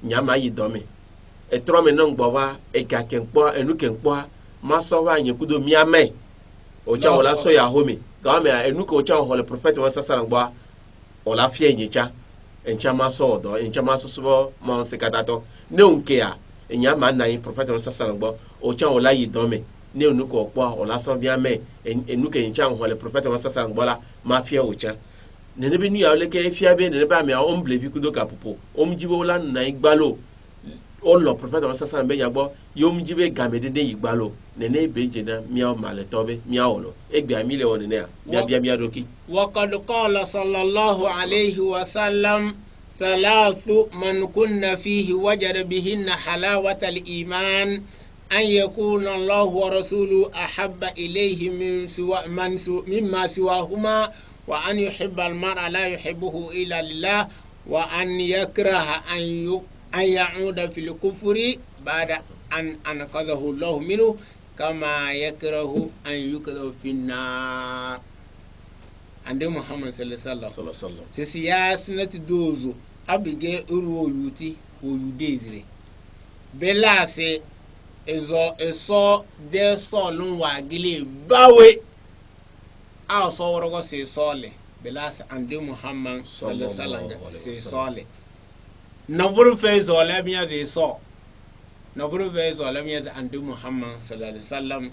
nyama yi dome etrome no gbo wa e ka ken po enuke nkpo ma so wa nye kudo miame ocha ola so ya homi ga me enuke ocha ho le prophet on sasala gbo ola fie nyecha encha ma so odo encha ma so so ma on sekatato ne unke a enya ma na yin prophet on sasala gbo ocha ola yi dome ne onuke okpo ola so bia me enuke encha ho le prophet on sasala gbo la ma fie ocha ne ne be nu ya le ke fia be ne ba me a omble bi kudo kapopo omjibo la na igbalo olo prophet on sasala be yagbo yomjibe gamede ne igbalo ne ne be jena mia male tobe mia olo egbe amile won ne a bia doki وقد قال صلى الله عليه وسلم ثلاث من كن فيه وجد بهن حلاوة الإيمان أن يكون الله ورسوله أحب إليه مما سواهما وأن يحب المرء لا يحبه إلا لله وأن يكره أن يعود في الكفر بعد أن أنقذه الله منه كما يكره أن يكذب في النار. Ande Muhammad sallallahu alaihi wasallam sisi ya sinati dozo abige uru yuti oyudezire belase eso de solun wa gile bawe a so worogo se sole belase ande Muhammad sallallahu alaihi wasallam se sole naburu fe zole biya se so naburu fe zole biya se ande Muhammad sallallahu alaihi wasallam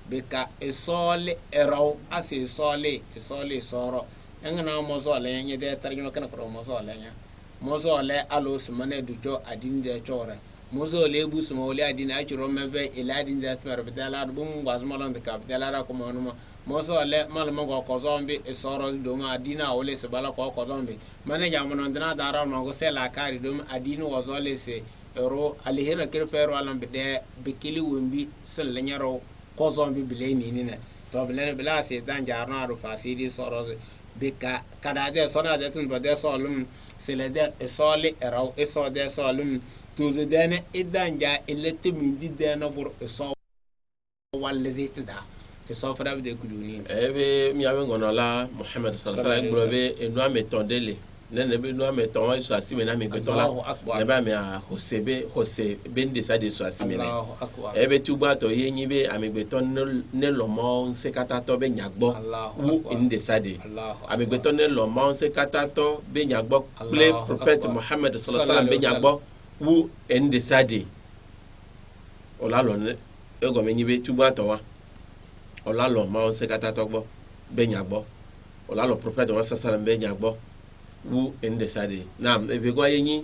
beka esole eraw ase esole soro engana mozole nye de tarjuma kana ko mozole nya mozole alo sumane dujo adinde chore mozole bu sumole adine achiro meve ila adinde tmer bedala bum wazmolon de kap dala ko monuma mozole malmo go ko zombi esoro do ma adina ole se bala ko zombi mane jamono ndina dara ma go sela kari do adine wozole se ero alihira kirfero alambe de bikili wumbi sel nyaro kozon bi bileni ni ne to bilene bila se dan jarna ru fasidi soro bika kada de sona de tun bode solum sele de esole eraw eso de solum to ze dene idan ja elete min di de no bur eso walle zitda eso fara de kuluni ebe mi awe ngono la Muhammad sallallahu alaihi wasallam be enu ametondele nene be no ameton so asime na me betola ne ba me a hose bende sa de so asime ne ebe tuba to yenyi be amegbeton ne lomo nsekata to be nyagbo wu inde sade amegbeton ne lomo nsekata to be nyagbo ple prophet Muhammad sallallahu alaihi wasallam be nyagbo wu inde sade olalo ne ego menyi be tuba to wa olalo ma nsekata to gbo be nyagbo olalo prophet sallallahu alaihi wasallam be nyagbo wu ende sade nam ebe gwa yenyi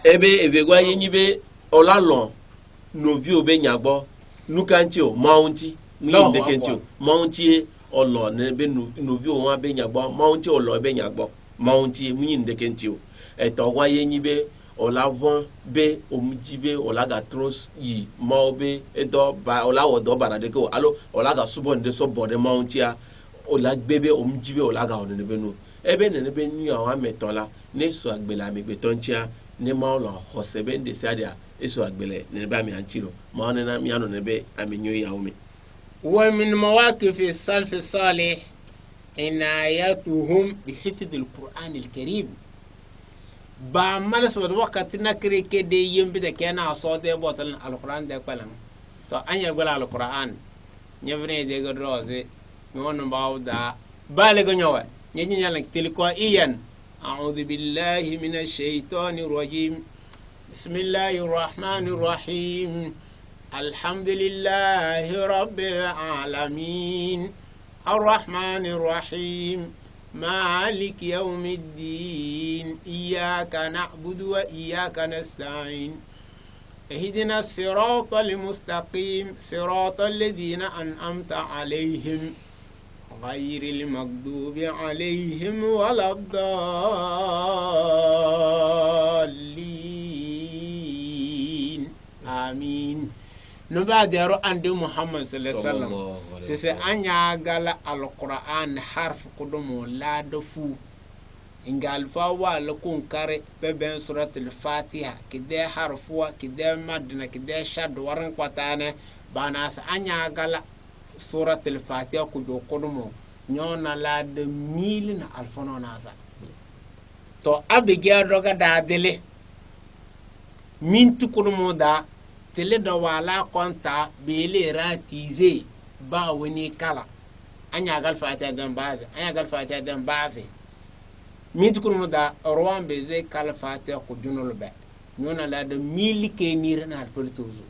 ebe gwa yenyi be olalo novi obe nyagbo nukanti o mounti nginde kenti o mounti olo ne be novi o wa be nyagbo mounti olo be nyagbo mounti nginde kenti o eto gwa yenyi be olavon be omjibe olaga tros yi maobe edo ba olawo do barade ko alo olaga subo nde so bode mounti a ola gbebe omjibe olaga onu ne benu ebe ne be nu awon meton la ne so agbela megbeton tia ne ma lo hosebe nde sadia eso agbele ne ba mi antiro ma ne na mi anu ne be amenyo ya omi wa min mawaqif salaf salih inayatuhum bi hifdh alquran alkarim ba mal so wakati na kreke de yembe de kana so de botal alquran de kwalan to anya gola alquran nyevne de godroze نون باودا بالغ نيوا ني يالا تلقائيا اعوذ بالله من الشيطان الرجيم بسم الله الرحمن الرحيم الحمد لله رب العالمين الرحمن الرحيم مالك يوم الدين إياك نعبد وإياك نستعين اهدنا الصراط المستقيم صراط الذين أنعمت عليهم غير المغضوب عليهم ولا الضالين آمين نبا ديرو عند محمد صلى الله عليه وسلم سيسي أنيا قال القرآن حرف قدمو لا دفو إنقال فاوا لكون كاري ببين سورة الفاتحة كده حرفوا كده مدنا كده شد ورن قطانة باناس أنيا قال سورة الفاتحة كجو قدمو نيونا لا دميلين ألفونو ناسا تو أبيجي روغا دا دلي mintu kurumu da tele da wala konta bele ratize ba wani kala anya gal fatiha dan baze mintu kurumu da ruwan be zai kala fatiha ku junul ba nyona la da milike mira na alfurtuzo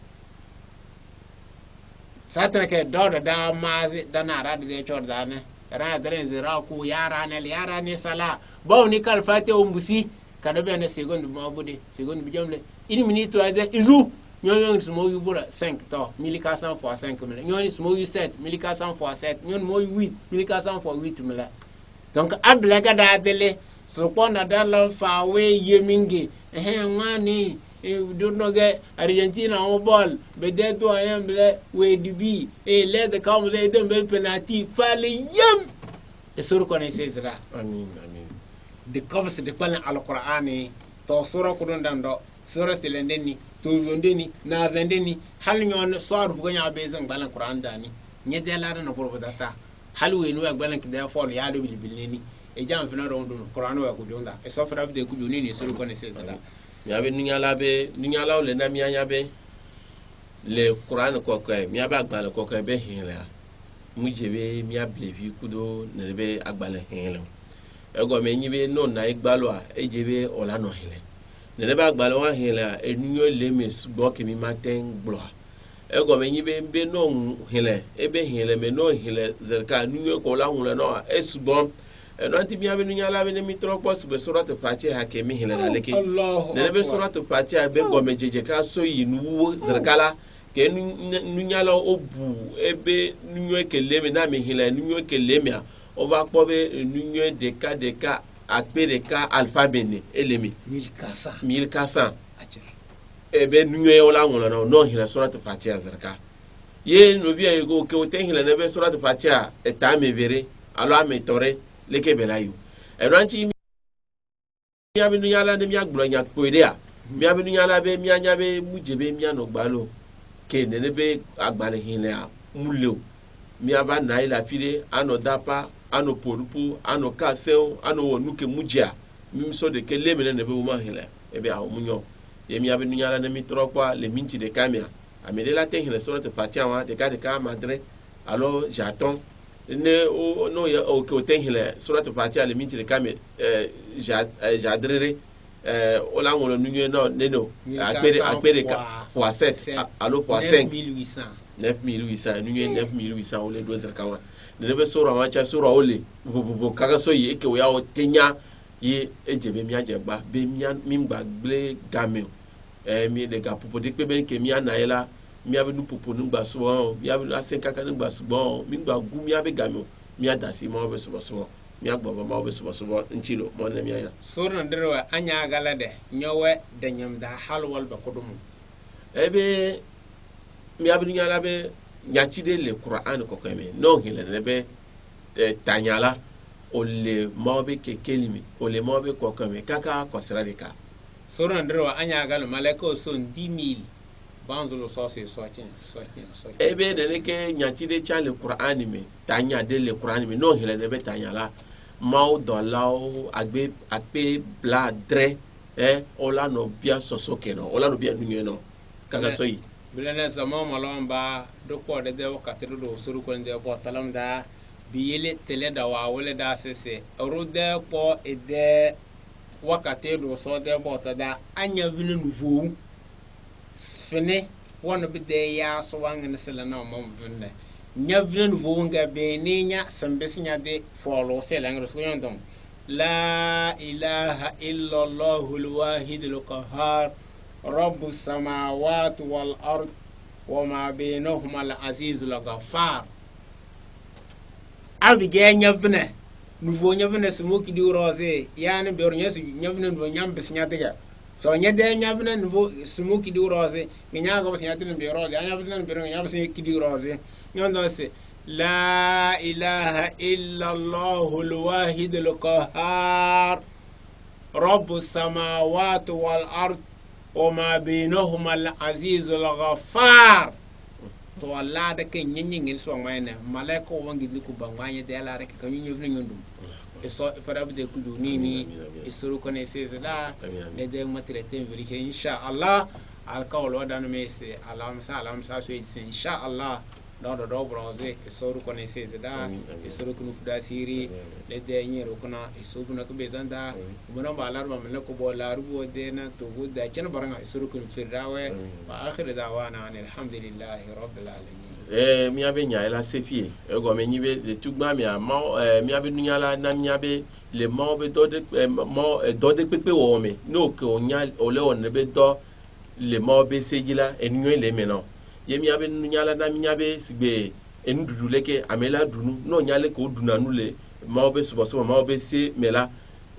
satra ke da maze da na rad de chor da ne ra dren zira ku yara ne sala ba wani kala fatiha umbusi kada be ne seconde mabude seconde bijamle une minute à izu nyon smo yubura 5 to 1400 fois 5 mille nyon smo yu 7 1400 fois 7 nyon mo 8 1400 fois 8 mille donc ablaga da dele so pona dala fa we yemingi ngani do noge Argentina on ball be de to ayamble we dibi let the come they dem be penalty fale yam e sur connaissez ça amin de comme c'est de parler al-Qur'ani to sura kudun dando sura silendeni to zondeni na zendeni hal nyon sor bugo nya be zon balan Qur'an dani nye de la na borbo data hal we no agbalan ki de fol ya do bilbileni e jam fina ro ndo Qur'an wa ku jonda e so fra de ku joni ni sura connaissez ça ya be nunyala le na mianya be le Qur'an ko ko mi ba agbala ko ko be hinla mujebe mi ablevi kudo ne be agbala hinla ego me nyibe no na igbalo a ejebe ola no hele ne ba agbalo wa hele enyo le me subo ke mi maten glo ego me nyibe be no hele ebe hele me no hele zerka nyo ko la hun no esubo no anti mi abe nunya la be ne mi tropo sube surat fatiha ke mi hele la leke ne be surat fatiha be go me jeje ka so yinu zerkala ke nunya la obu ebe nyo ke le me na mi hele nyo ke le me a on va trouver l'union des cas après des cas alphabet elemi 1400 e be nuyo wala ngona no hila surat fatiha zarka ye no biya go ke o ten hila ne be surat fatiha e ta me vere alo ame tore leke belayu e no anti mi abinu yala ne mi agbro nya koidea mi abinu yala be mi anya be mujebe mi ano gbalo ke ne be agbale hila muleo mi aba na ila pide ano dapa ano porupu ano kaseo ano wonuke mujia mi so de ke lemene ne be wo ma hila e be a munyo ye mi abinu yala ne mi trokwa le minti de kamia amede la ten hila surat fatiha wa de ka madre alors j'attends ne o no ya o ke ten hila surat fatiha le minti de kamia j'adrere o la ngolo nunyo no neno akpere ka fois 7 alors fois 5 9800 nunyo 9800 o le dozer kawa ne be sura ma cha sura ole bo kaga so yi ke ya o tenya yi ejebe mi ajegba be mi ngba gle game mi de ga popo de pe be ke mi anaila mi abe nu popo nu ngba so mi abe asen kaka nu ngba so mi ngba gu mi abe game mi adasi mo be so mi agba ba mo be so nchilo mo na mi aya sura ndirwa anya galade nyowe de nyamda halwal ba kodum ebe mi abe nyala be nyatide le Qur'an ko keme no hile nebe tanyala ole mobe ke kelimi ole mobe ko keme kaka ko sradika sura ndirwa anya gal malako son 10000 banzulo sosi ebe ne ke nyatide cha le Qur'an me tanya de le Qur'an me no hile nebe tanyala mau dolao agbe bla dre ola no bia sosoke no ola no bia nunye no kaka soyi bilene sama malamba do ko de wakati do suru ko de botalam da biyele tele da wa wole da sese ru de ko ede wakati do so de botada anya vinu nuvu fene wono bi de ya so wangene sele na mo venne nya vinu nuvu nga be ninya sambesinya de folo sele ngro so yondon la ilaha illa allahul wahidul qahhar رب السماوات والأرض وما بينهما العزيز الغفار أبيجي نيفنا نفو نيفنا سموكي دي روزي يعني بيور نيسو نيفنا نفو نيام بسنيا ديگا so nya de nya bna nvo sumu ki du roze nya go bsin yatin be roze nya bna be nya bsin ki du roze nyondo se la ilaha illa allahul wahidul qahhar rabbus samawati wal ard وما بينهما العزيز الغفار to Allah da kan yin so ngene malaika wangi diku bangwanye de ala rek kan yin yofna nyondum e so farabu de kudu ni e suru kone se da ne de matrete verike insha Allah al kawl wadan me se alam sa so insha Allah do bronze e suru kone se da e suru kunu fuda siri le de nyero kuna e suru na ko bezanda bona balar ba mele ko bola rubo de na to gudda ken baranga e suru kunu firdawe wa akhir da'wana alhamdulillahi rabbil alamin mi abe nya ela sefie e go me nyibe le tugba mi ama mi abe nunya la na mi abe le mo be do de pepe wo me no ke onya ole on be do le mo be sejila enyo le me no ye mi abe nunya la na mi abe sigbe enu dudu leke amela dunu no nyale ko duna nu le mo be subo mo be se mela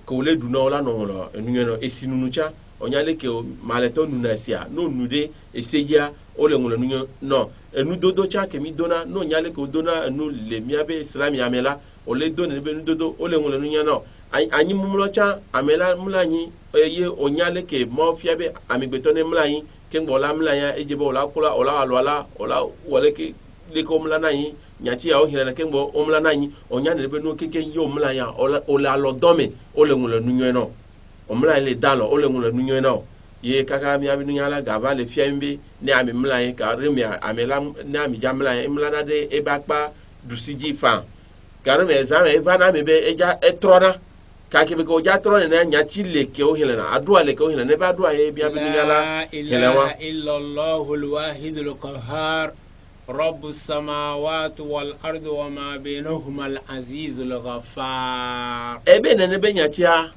ko le duna ola no lo enyo no esinu cha onyale ke maleto nuna sia no nude esejia ole ngolo nunyo no enu dodo cha ke mi dona no nyale ko dona enu le mi abe islam ya mela ole dona be dodo ole ngolo nunya no anyi mumulo cha amela mulanyi ye onyale ke mo fiabe amigbeto ne mulanyi ke ngbola mulanya ejebo ola kula ola alwala ola wole ke le ko mulana yi nyati ya o hina ke ngbo o mulana yi onyane be no keke yo mulanya ola lo dome ole ngolo nunyo no omla le dalo ole ngula nunyo na ye kaka mi abi nunya la gaba le fiambe ne ami mla ye ka remi amela ne ami jamla ye mla na de e bakpa dusiji fa karo me exam e va na me be eja etrona ka ke be ko ja trona na nyati le ke o hilana adua le ke o hilana ne ba adua ye bi abi nunya la ilaha illallahul wahidul qahhar rabbus samawati wal ardi wama bainahuma al azizul ghaffar ebe ne be nyatia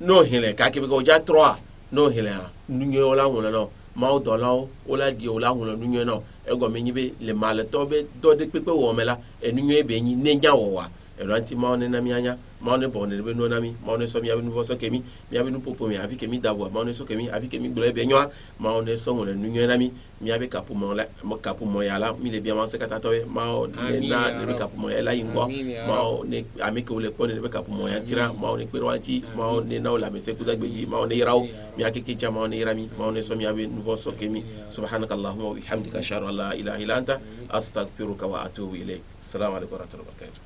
no hele ka ke ko ja 3 no hele nunyo la wona no ma o do lawo o la di o la wona nunyo no e go me nyibe le male to be do de pepe wo mela e nunyo e be nyi ne nya wo wa e lo anti ma one na mi anya ma one bo ne be no na mi ma one so mi abi no so kemi mi abi no popo mi abi kemi dabo ma one so kemi abi kemi gbo e be nyo ma one so wona nunyo na mi abi kapu mo la mo kapu mo ya la mi le bi ma se kata to ma o ne na ne be kapu mo ya la yingo ma o ne ami ke o le pon ne be kapu mo ya tira ma o ne pero anti ma o ne na o la me se kuda gbeji ma o ne yirawo mi akeke chama o ne yirami ma o ne so mi abi no so kemi subhanakallahumma wa bihamdika ashhadu an la ilaha illa anta astaghfiruka wa atubu ilaik assalamu alaikum wa rahmatullahi wa barakatuh